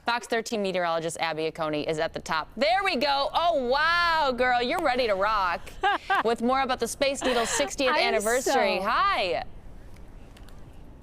Fox 13 meteorologist Abby Acone is at the top. There we go. Oh, wow, girl, you're ready to rock. With more about the Space Needle's 60th anniversary. Hi.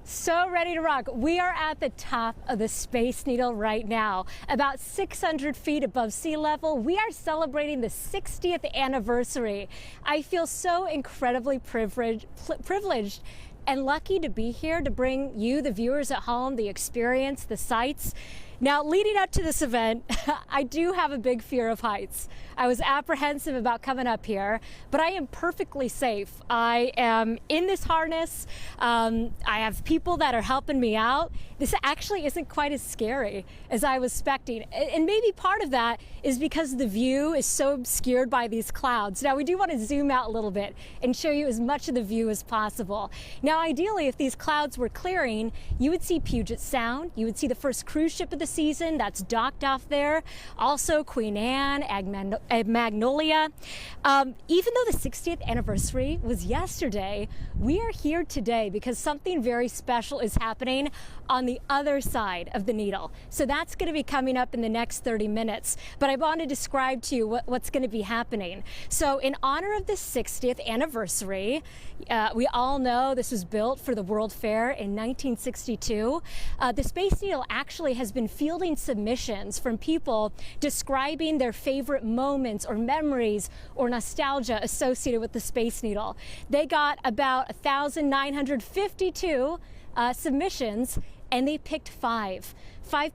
So ready to rock. We are at the top of the Space Needle right now, about 600 feet above sea level. We are celebrating the 60th anniversary. I feel so incredibly privileged and lucky to be here to bring you, the viewers at home, the experience, the sights. Now, leading up to this event, I do have a big fear of heights. I was apprehensive about coming up here, but I am perfectly safe. I am in this harness. I have people that are helping me out. This actually isn't quite as scary as I was expecting. And maybe part of that is because the view is so obscured by these clouds. Now, we do want to zoom out a little bit and show you as much of the view as possible. Now, ideally, if these clouds were clearing, you would see Puget Sound. You would see the first cruise ship of the season that's docked off there. Also, Queen Anne, Magnolia. Even though the 60th anniversary was yesterday, we are here today because something very special is happening on the other side of the needle. So that's going to be coming up in the next 30 minutes. But I want to describe to you what's going to be happening. So in honor of the 60th anniversary, we all know this was built for the World Fair in 1962. The Space Needle actually has been fielding submissions from people describing their favorite moments or memories or nostalgia associated with the Space Needle. They got about 1,952 submissions, and they picked five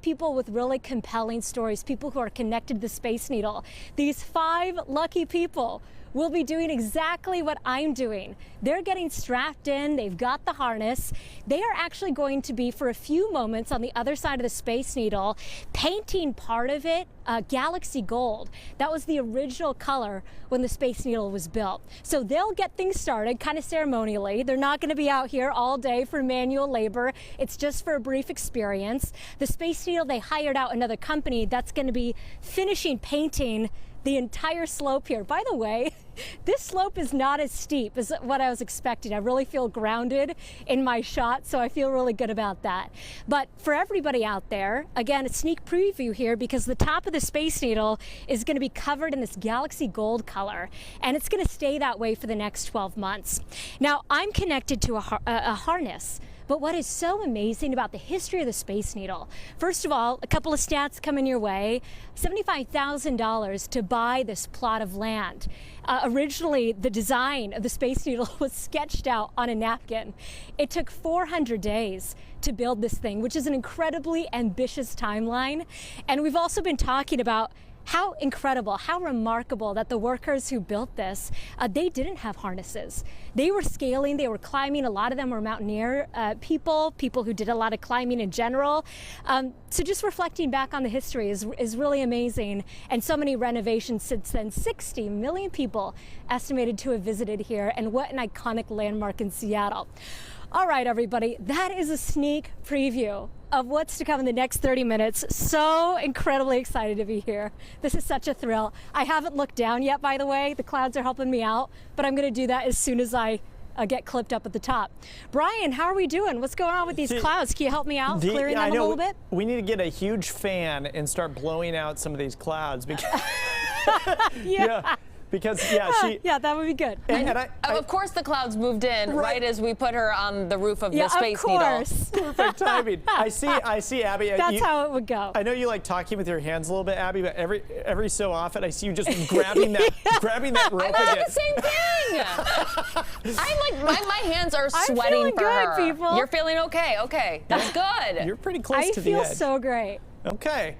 people with really compelling stories, people who are connected to the Space Needle. These 5 lucky people will be doing exactly what I'm doing. They're getting strapped in, they've got the harness. They are actually going to be, for a few moments on the other side of the Space Needle, painting part of it galaxy gold. That was the original color when the Space Needle was built. So they'll get things started kind of ceremonially. They're not going to be out here all day for manual labor. It's just for a brief experience. The Space Needle, they hired out another company that's going to be finishing painting the entire slope here. By the way, this slope is not as steep as what I was expecting. I really feel grounded in my shot, so I feel really good about that. But for everybody out there, again, a sneak preview here because the top of the Space Needle is going to be covered in this galaxy gold color, and it's going to stay that way for the next 12 months. Now, I'm connected to a harness. But what is so amazing about the history of the Space Needle, first of all, a couple of stats coming your way, $75,000 to buy this plot of land. Originally, the design of the Space Needle was sketched out on a napkin. It took 400 days to build this thing, which is an incredibly ambitious timeline. And we've also been talking about how incredible, how remarkable that the workers who built this, they didn't have harnesses. They were scaling, they were climbing. A lot of them were mountaineer people who did a lot of climbing in general. So just reflecting back on the history is really amazing. And so many renovations since then. 60 million people estimated to have visited here, and what an iconic landmark in Seattle. All right, everybody, that is a sneak preview of what's to come in the next 30 minutes. So incredibly excited to be here. This is such a thrill. I haven't looked down yet, by the way. The clouds are helping me out, but I'm going to do that as soon as I get clipped up at the top. Brian, how are we doing? What's going on with these clouds? Can you help me out, clearing them a little bit? We need to get a huge fan and start blowing out some of these clouds because yeah. Because yeah, that would be good. And of course the clouds moved in right as we put her on the roof of the Space Needle. Perfect timing. I see Abby. That's how it would go. I know you like talking with your hands a little bit, Abby, but every so often I see you just grabbing that rope I again. do the same thing. I'm like my hands are sweating I'm feeling for good, her. people. You're feeling okay. Okay, that's good. You're pretty close to the edge. I feel so great. Okay.